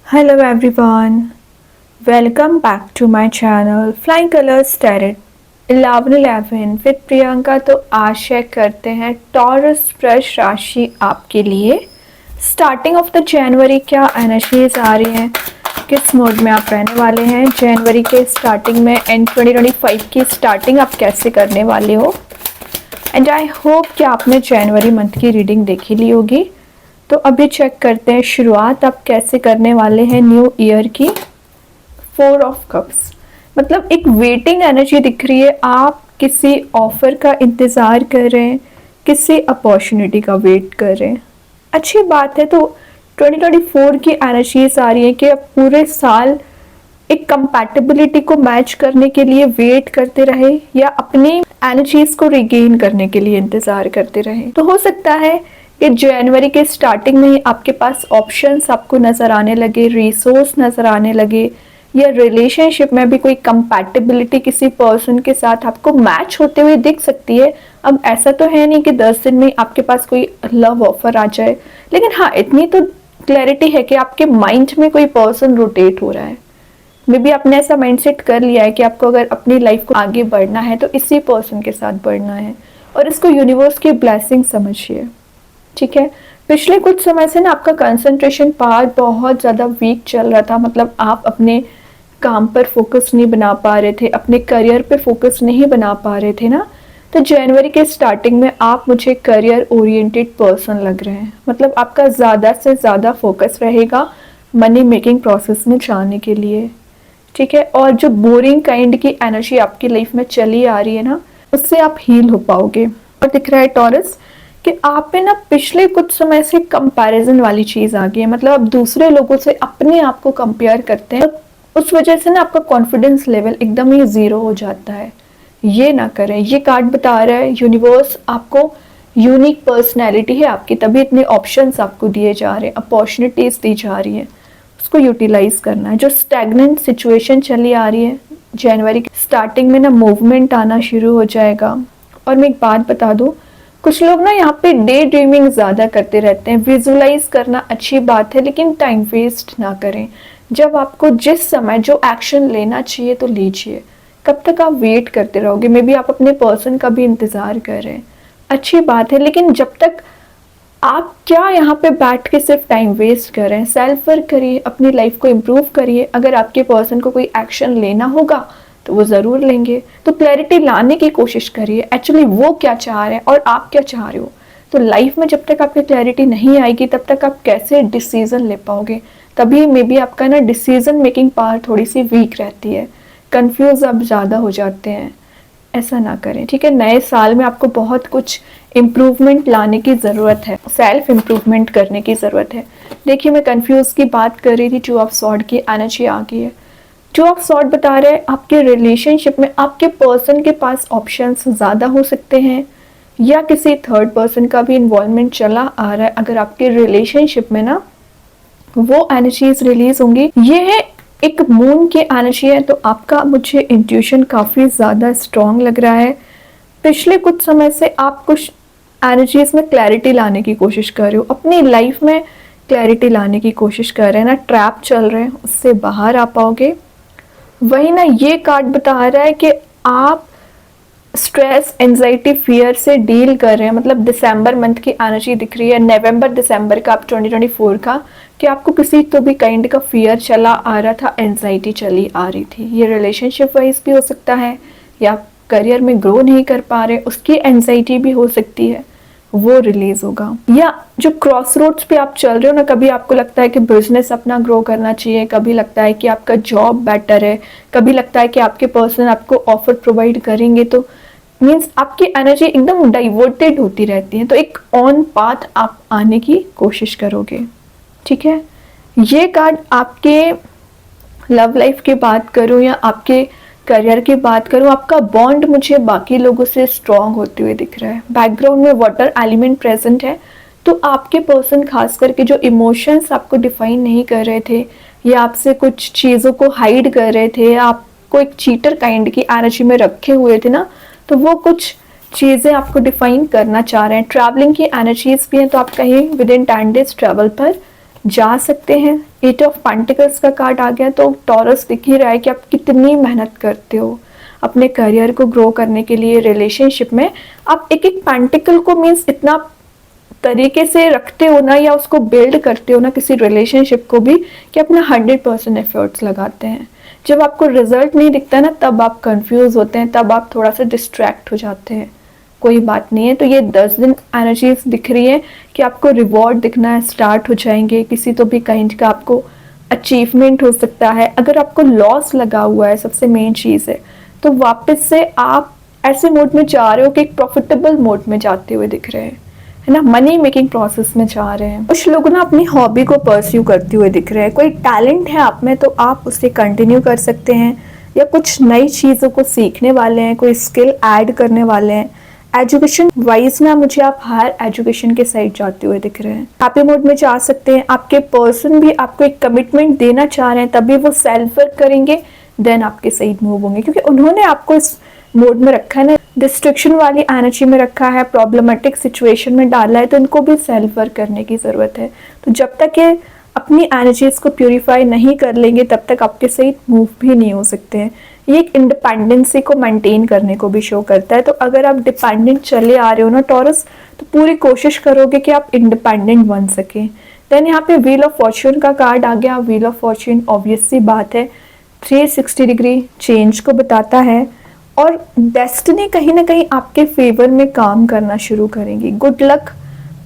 Hello everyone, welcome back to my channel Flying Colors Tarot 1111 with Priyanka. तो आशा करते हैं taurus वृष राशि आपके लिए स्टार्टिंग ऑफ द जनवरी क्या एनर्जीज आ रही हैं, किस मोड में आप रहने वाले हैं जनवरी के स्टार्टिंग में एंड 2025 की स्टार्टिंग आप कैसे करने वाले हो। एंड आई होप कि आपने जनवरी मंथ की रीडिंग देखी ली होगी। तो अभी चेक करते हैं शुरुआत आप कैसे करने वाले हैं न्यू ईयर की। 4 ऑफ कप्स मतलब एक वेटिंग एनर्जी दिख रही है। आप किसी ऑफर का इंतज़ार कर रहे हैं, किसी अपॉर्चुनिटी का वेट कर रहे हैं। अच्छी बात है। तो 2024 की एनर्जीज आ रही है कि अब पूरे साल एक कंपैटिबिलिटी को मैच करने के लिए वेट करते रहे या अपनी एनर्जीज को रिगेन करने के लिए इंतज़ार करते रहे। तो हो सकता है कि जनवरी के स्टार्टिंग में ही आपके पास ऑप्शंस आपको नज़र आने लगे, रिसोर्स नज़र आने लगे, या रिलेशनशिप में भी कोई कंपैटिबिलिटी किसी पर्सन के साथ आपको मैच होते हुए दिख सकती है। अब ऐसा तो है नहीं कि 10 दिन में आपके पास कोई लव ऑफर आ जाए, लेकिन हाँ इतनी तो क्लैरिटी है कि आपके माइंड में कोई पर्सन रोटेट हो रहा है। मे बी आपने ऐसा माइंडसेट कर लिया है कि आपको अगर अपनी लाइफ को आगे बढ़ना है तो इसी पर्सन के साथ बढ़ना है, और इसको यूनिवर्स की ब्लेसिंग समझिए। ठीक है, पिछले कुछ समय से ना आपका कंसंट्रेशन पावर बहुत ज़्यादा वीक चल रहा था। मतलब आप अपने काम पर फोकस नहीं बना पा रहे थे, अपने करियर पे फोकस नहीं बना पा रहे थे ना। तो जनवरी के स्टार्टिंग में आप मुझे करियर ओरिएंटेड पर्सन लग रहे हैं। मतलब आपका ज़्यादा से ज़्यादा फोकस रहेगा मनी मेकिंग प्रोसेस में जाने के लिए। ठीक है, और जो बोरिंग काइंड की एनर्जी आपकी लाइफ में चली आ रही है ना, उससे आप हील हो पाओगे। और दिख रहा है टॉरस कि आप में ना पिछले कुछ समय से कंपैरिजन वाली चीज़ आ गई है। मतलब आप दूसरे लोगों से अपने आप को कंपेयर करते हैं, उस वजह से ना आपका कॉन्फिडेंस लेवल एकदम ही ज़ीरो हो जाता है। ये ना करें। ये कार्ड बता रहा है यूनिवर्स आपको यूनिक पर्सनैलिटी है आपकी, तभी इतने ऑप्शंस आपको दिए जा रहे हैं, अपॉर्चुनिटीज़ दी जा रही हैं, उसको यूटिलाइज करना है। जो स्टैग्नेंट सिचुएशन चली आ रही है जनवरी की स्टार्टिंग में ना मूवमेंट आना शुरू हो जाएगा। और मैं एक बात बता दूँ, कुछ लोग ना यहाँ पे डे ड्रीमिंग ज़्यादा करते रहते हैं। विजुलाइज करना अच्छी बात है, लेकिन टाइम वेस्ट ना करें। जब आपको जिस समय जो एक्शन लेना चाहिए तो लीजिए। कब तक आप वेट करते रहोगे? मे बी आप अपने पर्सन का भी इंतज़ार कर रहे हैं, अच्छी बात है, लेकिन जब तक आप क्या यहाँ पे बैठ के सिर्फ टाइम वेस्ट कर रहे हैं? सेल्फ वर्क करिए, अपनी लाइफ को इम्प्रूव करिए। अगर आपके पर्सन को कोई एक्शन लेना होगा तो वो ज़रूर लेंगे। तो क्लैरिटी लाने की कोशिश करिए, एक्चुअली वो क्या चाह रहे हैं और आप क्या चाह रहे हो। तो लाइफ में जब तक आपकी क्लैरिटी नहीं आएगी तब तक आप कैसे डिसीजन ले पाओगे? तभी मे बी आपका ना डिसीजन मेकिंग पावर थोड़ी सी वीक रहती है, कंफ्यूज आप ज़्यादा हो जाते हैं। ऐसा ना करें, ठीक है। नए साल में आपको बहुत कुछ इम्प्रूवमेंट लाने की ज़रूरत है, सेल्फ इम्प्रूवमेंट करने की ज़रूरत है। देखिए, मैं कंफ्यूज की बात कर रही थी, 2 ऑफ सॉर्ड की एनर्जी आ गई है। 2 ऑफ सॉर्ड बता रहे हैं आपके रिलेशनशिप में आपके पर्सन के पास ऑप्शंस ज़्यादा हो सकते हैं, या किसी थर्ड पर्सन का भी इन्वॉल्वमेंट चला आ रहा है। अगर आपके रिलेशनशिप में ना वो एनर्जीज रिलीज होंगी, ये है एक मून की एनर्जी है। तो आपका मुझे इंट्यूशन काफ़ी ज़्यादा स्ट्रॉन्ग लग रहा है। पिछले कुछ समय से आप कुछ एनर्जीज में क्लैरिटी लाने की कोशिश कर रहे हो, अपनी लाइफ में क्लैरिटी लाने की कोशिश कर रहे हैं ना। ट्रैप चल रहे हैं, उससे बाहर आ पाओगे। वही ना ये कार्ड बता रहा है कि आप स्ट्रेस, एंजाइटी, फियर से डील कर रहे हैं। मतलब दिसंबर मंथ की एनर्जी दिख रही है, नवंबर दिसंबर का, आप 2024 का, कि आपको किसी तो भी काइंड का फियर चला आ रहा था, एंजाइटी चली आ रही थी। ये रिलेशनशिप वाइज भी हो सकता है, या करियर में ग्रो नहीं कर पा रहे उसकी एंजाइटी भी हो सकती है, वो रिलीज होगा। या जो क्रॉस रोड्स पे आप चल रहे हो ना, कभी आपको लगता है कि बिजनेस अपना ग्रो करना चाहिए, कभी लगता है कि आपका जॉब बेटर है, कभी लगता है कि आपके पर्सन आपको ऑफर प्रोवाइड करेंगे। तो मीन्स आपकी एनर्जी एकदम डाइवर्टेड होती रहती है। तो एक ऑन पाथ आप आने की कोशिश करोगे, ठीक है। ये कार्ड आपके लव लाइफ की बात करूं या आपके करियर की बात करूं, आपका बॉन्ड मुझे बाकी लोगों से स्ट्रॉन्ग होते हुए दिख रहा है। बैकग्राउंड में वाटर एलिमेंट प्रेजेंट है, तो आपके पर्सन खास करके जो इमोशंस आपको डिफाइन नहीं कर रहे थे, या आपसे कुछ चीज़ों को हाइड कर रहे थे, या आपको एक चीटर काइंड की एनर्जी में रखे हुए थे ना, तो वो कुछ चीज़ें आपको डिफाइन करना चाह रहे हैं। ट्रैवलिंग की एनर्जीज भी हैं, तो आप कहीं विद इन 10 डेज ट्रैवल पर जा सकते हैं। 8 ऑफ पेंटिकल्स का कार्ड आ गया, तो टॉरस दिख ही रहा है कि आप कितनी मेहनत करते हो अपने करियर को ग्रो करने के लिए। रिलेशनशिप में आप एक एक पेंटिकल को मीन्स इतना तरीके से रखते हो ना, या उसको बिल्ड करते हो ना किसी रिलेशनशिप को भी, कि अपना 100% एफर्ट्स लगाते हैं। जब आपको रिजल्ट नहीं दिखता ना, तब आप कंफ्यूज होते हैं, तब आप थोड़ा सा डिस्ट्रैक्ट हो जाते हैं। कोई बात नहीं है। तो ये 10 दिन एनर्जीज दिख रही है कि आपको रिवॉर्ड दिखना है, स्टार्ट हो जाएंगे। किसी तो भी काइंड का आपको अचीवमेंट हो सकता है। अगर आपको लॉस लगा हुआ है, सबसे मेन चीज़ है, तो वापस से आप ऐसे मोड में जा रहे हो कि एक प्रॉफिटेबल मोड में जाते हुए दिख रहे हैं, है ना, मनी मेकिंग प्रोसेस में जा रहे हैं। कुछ लोग ना अपनी हॉबी को परस्यू करते हुए दिख रहे हैं। कोई टैलेंट है आप में तो आप उसे कंटिन्यू कर सकते हैं, या कुछ नई चीज़ों को सीखने वाले हैं, कोई स्किल ऐड करने वाले हैं। एजुकेशन वाइज ना मुझे आप हायर एजुकेशन के साइड जाते हुए दिख रहे हैं। हैप्पी मोड में जा सकते हैं। आपके पर्सन भी आपको एक कमिटमेंट देना चाह रहे हैं, तभी वो सेल्फ वर्क करेंगे, देन आपके सही मूव होंगे, क्योंकि उन्होंने आपको इस मोड में रखा है ना, डिस्ट्रिक्शन वाली एनर्जी में रखा है, प्रॉब्लमेटिक सिचुएशन में डाला है, तो इनको भी सेल्फ वर्क करने की ज़रूरत है। तो जब तक ये अपनी एनर्जीज को प्यूरिफाई नहीं कर लेंगे, तब तक आपके सही मूव भी नहीं हो सकते हैं। ये एक इंडिपेंडेंसी को मेंटेन करने को भी शो करता है। तो अगर आप डिपेंडेंट चले आ रहे हो ना टॉरस, तो पूरी कोशिश करोगे कि आप इंडिपेंडेंट बन सकें। देन यहाँ पे व्हील ऑफ फॉर्च्यून का कार्ड आ गया। व्हील ऑफ फॉर्च्यून ऑब्वियस सी बात है 360 डिग्री चेंज को बताता है, और डेस्टिनी कहीं ना कहीं आपके फेवर में काम करना शुरू करेंगी। गुड लक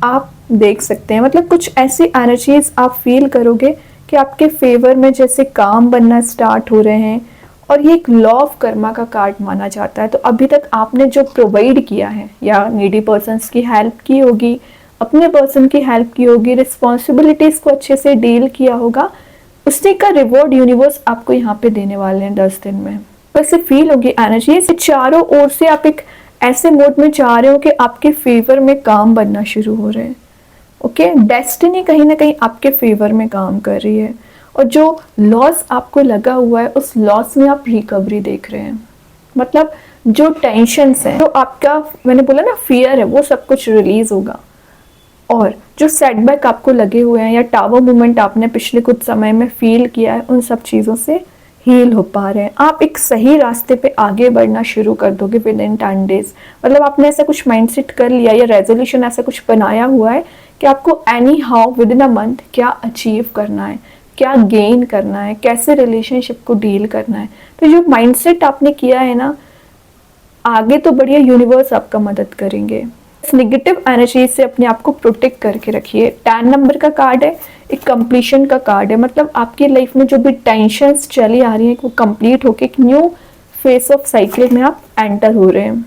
आप देख सकते हैं, मतलब कुछ ऐसी एनर्जीज आप फील करोगे कि आपके फेवर में जैसे काम बनना स्टार्ट हो रहे हैं। और ये एक लॉ ऑफ कर्मा का कार्ड माना जाता है। तो अभी तक आपने जो प्रोवाइड किया है, या नीडी पर्सन्स की हेल्प की होगी, अपने पर्सन की हेल्प की होगी, रिस्पॉन्सिबिलिटीज को अच्छे से डील किया होगा, उसी का रिवॉर्ड यूनिवर्स आपको यहाँ पे देने वाले हैं 10 दिन में। वैसे फील होगी एनर्जी से चारों ओर से आप एक ऐसे मोड में जा रहे हो कि आपके फेवर में काम बनना शुरू हो रहे हैं। ओके, डेस्टिनी कहीं ना कहीं आपके फेवर में काम कर रही है, और जो लॉस आपको लगा हुआ है उस लॉस में आप रिकवरी देख रहे हैं। मतलब जो टेंशन्स हैं, जो आपका मैंने बोला ना फियर है, वो सब कुछ रिलीज होगा। और जो सेटबैक आपको लगे हुए हैं, या टावर मूवमेंट आपने पिछले कुछ समय में फील किया है, उन सब चीज़ों से हील हो पा रहे हैं। आप एक सही रास्ते पे आगे बढ़ना शुरू कर दोगे विद इन 10 डेज। मतलब आपने ऐसा कुछ माइंडसेट कर लिया, या रेजोल्यूशन ऐसा कुछ बनाया हुआ है कि आपको एनी हाउ विद इन अ मंथ क्या अचीव करना है, क्या गेन करना है, कैसे रिलेशनशिप को डील करना है। तो जो माइंडसेट आपने किया है ना, आगे तो बढ़िया यूनिवर्स आपका मदद करेंगे। इस नेगेटिव एनर्जी से अपने आप को प्रोटेक्ट करके रखिए। 10 नंबर का कार्ड है, एक कंप्लीशन का कार्ड है। मतलब आपकी लाइफ में जो भी टेंशन्स चली आ रही हैं, वो कंप्लीट होके एक न्यू फेस ऑफ साइकिल में आप एंटर हो रहे हैं।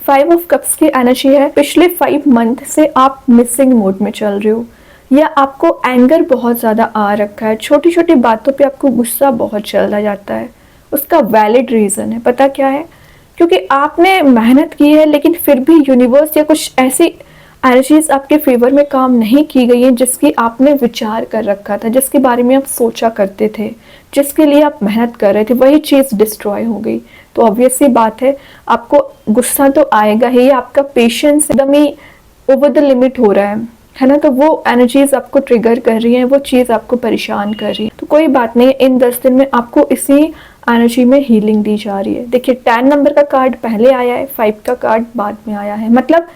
5 ऑफ कप्स की एनर्जी है, पिछले 5 मंथ से आप मिसिंग मोड में चल रहे हो, या आपको एंगर बहुत ज़्यादा आ रखा है। छोटी छोटी बातों पे आपको गुस्सा बहुत चला जाता है। उसका वैलिड रीज़न है, पता क्या है? क्योंकि आपने मेहनत की है, लेकिन फिर भी यूनिवर्स या कुछ ऐसी एनर्जीज आपके फेवर में काम नहीं की गई हैं जिसकी आपने विचार कर रखा था, जिसके बारे में आप सोचा करते थे, जिसके लिए आप मेहनत कर रहे थे, वही चीज़ डिस्ट्रॉय हो गई। तो ऑब्वियस सी बात है, आपको गुस्सा तो आएगा ही। आपका पेशेंस एकदम ही ओवर द लिमिट हो रहा है ना। तो वो एनर्जीज आपको ट्रिगर कर रही हैं, वो चीज़ आपको परेशान कर रही है। तो कोई बात नहीं, इन 10 दिन में आपको इसी एनर्जी में हीलिंग दी जा रही है। देखिए 10 नंबर का कार्ड पहले आया है, 5 का कार्ड बाद में आया है। मतलब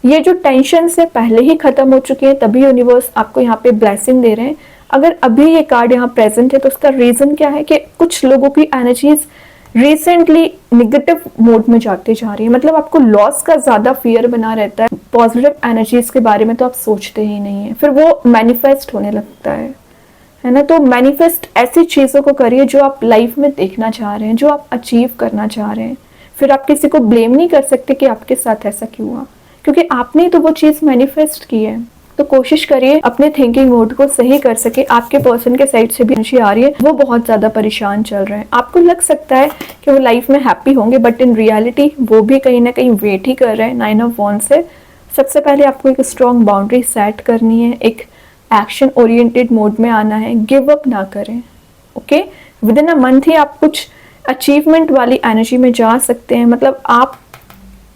ये जो टेंशन से पहले ही खत्म हो चुकी है, तभी यूनिवर्स आपको यहाँ पे ब्लेसिंग दे रहे हैं। अगर अभी ये कार्ड यहाँ प्रेजेंट है, तो उसका रीजन क्या है कि कुछ लोगों की एनर्जीज रिसेंटली नेगेटिव मोड में जाते जा रही है। मतलब आपको लॉस का ज्यादा फियर बना रहता है, पॉजिटिव एनर्जीज के बारे में तो आप सोचते ही नहीं है, फिर वो मैनिफेस्ट होने लगता है ना। तो मैनिफेस्ट ऐसी चीज़ों को करिए जो आप लाइफ में देखना चाह रहे हैं, जो आप अचीव करना चाह रहे हैं। फिर आप किसी को ब्लेम नहीं कर सकते कि आपके साथ ऐसा क्यों हुआ, क्योंकि आपने तो वो चीज़ मैनिफेस्ट की है। तो कोशिश करिए अपने थिंकिंग मोड को सही कर सके। आपके पर्सन के साइड से भी एनर्जी आ रही है, वो बहुत ज़्यादा परेशान चल रहे हैं। आपको लग सकता है कि वो लाइफ में हैप्पी होंगे, बट इन रियलिटी वो भी कहीं ना कहीं वेट ही कर रहे हैं 9 ऑफ वॉन्ड्स से। सबसे पहले आपको एक स्ट्रॉन्ग बाउंड्री सेट करनी है, एक एक्शन ओरिएंटेड मोड में आना है। गिव अप ना करें। ओके, विद इन अ मंथ ही आप कुछ अचीवमेंट वाली एनर्जी में जा सकते हैं। मतलब आप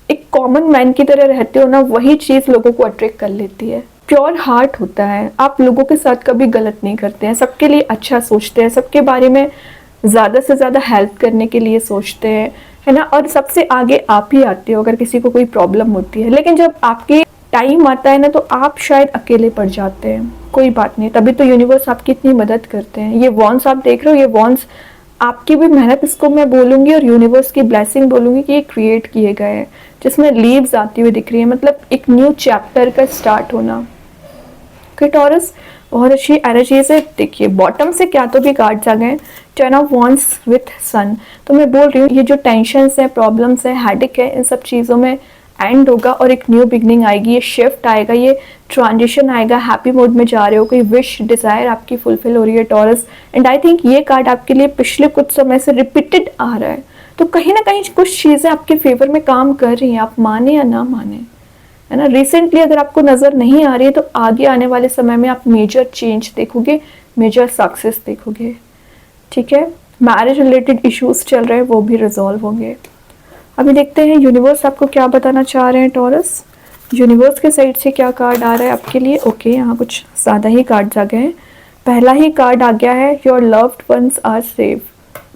एक कॉमन मैन की तरह रहते हो ना, वही चीज़ लोगों को अट्रैक्ट कर लेती है। प्योर हार्ट होता है, आप लोगों के साथ कभी गलत नहीं करते हैं, सबके लिए अच्छा सोचते हैं, सबके बारे में ज़्यादा से ज़्यादा हेल्प करने के लिए सोचते हैं, है ना। और सबसे आगे आप ही आते हो अगर किसी को कोई प्रॉब्लम होती है। लेकिन जब आपके टाइम आता है ना तो आप शायद अकेले पड़ जाते हैं। कोई बात नहीं, तभी तो यूनिवर्स आपकी इतनी मदद करते हैं। ये वॉन्स आप देख रहे हो, ये वॉन्स आपकी भी मेहनत इसको मैं बोलूँगी और यूनिवर्स की ब्लेसिंग बोलूँगी कि ये क्रिएट किए गए हैं, जिसमें लीव्स आती हुई दिख रही है, मतलब एक न्यू चैप्टर का स्टार्ट होना। ओके टॉरस, बहुत अच्छी एनर्जी से देखिए बॉटम से क्या तो भी कार्ड्स आ गए, 10 ऑफ वॉन्ड्स विथ सन। तो मैं बोल रही हूँ ये जो टेंशन्स है, प्रॉब्लम्स है, हेडेक है, इन सब चीज़ों में एंड होगा और एक न्यू बिगनिंग आएगी, ये शिफ्ट आएगा, ये ट्रांजिशन आएगा, हैप्पी मोड में जा रहे हो, कोई विश डिज़ायर आपकी फुलफिल हो रही है टॉरस। एंड आई थिंक ये कार्ड आपके लिए पिछले कुछ समय से रिपीटेड आ रहा है, तो कहीं ना कहीं कुछ चीज़ें आपके फेवर में काम कर रही हैं, आप माने या ना माने, है ना। रिसेंटली अगर आपको नज़र नहीं आ रही है तो आगे आने वाले समय में आप मेजर चेंज देखोगे, मेजर सक्सेस देखोगे, ठीक है। मैरिज रिलेटेड इश्यूज चल रहे हैं, वो भी रिजॉल्व होंगे। अभी देखते हैं यूनिवर्स आपको क्या बताना चाह रहे हैं टॉरस। यूनिवर्स के साइड से क्या कार्ड आ रहा है आपके लिए। ओके, यहाँ कुछ ज़्यादा ही कार्ड्स आ गए हैं। पहला ही कार्ड आ गया है, your loved ones are safe,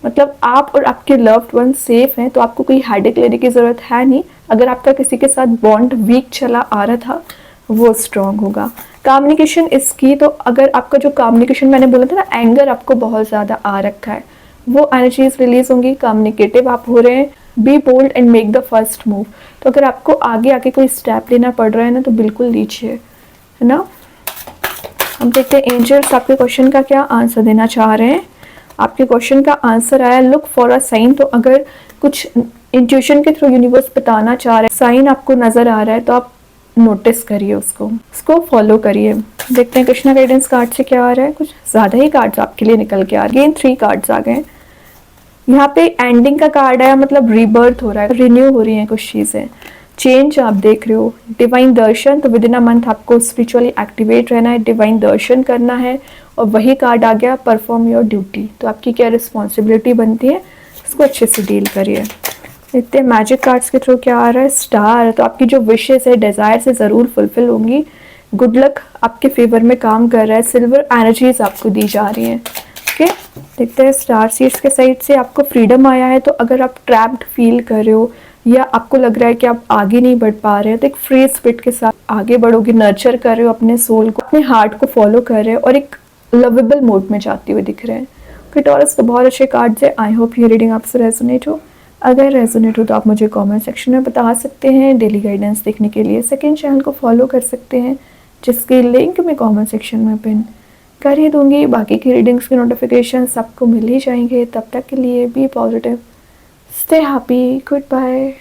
मतलब आप और आपके लव्ड वन सेफ हैं, तो आपको कोई हेडेक लेने की ज़रूरत है नहीं। अगर आपका किसी के साथ बॉन्ड वीक चला आ रहा था वो स्ट्रांग होगा। कम्युनिकेशन इसकी, तो अगर आपका जो कम्युनिकेशन मैंने बोला था ना, एंगर आपको बहुत ज़्यादा आ रखा है, वो एनर्जीज रिलीज होंगी, कम्युनिकेटिव आप हो रहे हैं। Be bold and make the first move, तो अगर आपको आगे आके कोई स्टेप लेना पड़ रहा है ना तो बिल्कुल लीजिए, है ना। हम देखते हैं एंजल्स आपके क्वेश्चन का क्या आंसर देना चाह रहे हैं। आपके क्वेश्चन का आंसर आया लुक फॉर अ साइन, तो अगर कुछ इंट्यूशन के थ्रू यूनिवर्स बताना चाह रहे हैं, साइन आपको नजर आ रहा है तो आप नोटिस करिए, उसको फॉलो करिए। देखते हैं कृष्णा गाइडेंस कार्ड से क्या आ रहा है। कुछ ज़्यादा ही कार्ड्स आपके लिए निकल के आ गए, 3 कार्ड्स आ गए। यहाँ पे एंडिंग का कार्ड आया, मतलब रीबर्थ हो रहा है, रिन्यू हो रही हैं कुछ चीज़ें, चेंज आप देख रहे हो। डिवाइन दर्शन, तो विद इन अ मंथ आपको स्पिरिचुअली एक्टिवेट रहना है, डिवाइन दर्शन करना है। और वही कार्ड आ गया परफॉर्म योर ड्यूटी, तो आपकी क्या रिस्पॉन्सिबिलिटी बनती है, इसको अच्छे से डील करिए। देखते हैं मैजिक कार्ड्स के थ्रू क्या आ रहा है। स्टार, तो आपकी जो विशेस है, डिज़ायर है, ज़रूर फुलफिल होंगी। गुड लक आपके फेवर में काम कर रहा है, सिल्वर एनर्जीज आपको दी जा रही हैं। ओके, देखते हैं स्टार सीड्स के साइड से आपको फ्रीडम आया है, तो अगर आप ट्रैप्ड फील कर रहे हो या आपको लग रहा है कि आप आगे नहीं बढ़ पा रहे हो, तो एक फ्री स्पिरिट के साथ आगे बढ़ोगे, नर्चर कर रहे हो अपने सोल को, अपने हार्ट को फॉलो कर रहे हो और एक लवेबल मोड में जाते हुए दिख रहे हैं। ओके टॉरस, तो बहुत अच्छे कार्ड्स है। आई होप ये रीडिंग आपसे रेजोनेट हो। अगर रेजोनेट हो तो आप मुझे कमेंट सेक्शन में बता सकते हैं। डेली गाइडेंस देखने के लिए सेकंड चैनल को फॉलो कर सकते हैं, जिसकी लिंक मैं कमेंट सेक्शन में पिन कर ही दूंगी। बाकी की रीडिंग्स के नोटिफिकेशन आपको मिल ही जाएंगे। तब तक के लिए be positive, stay happy, good bye.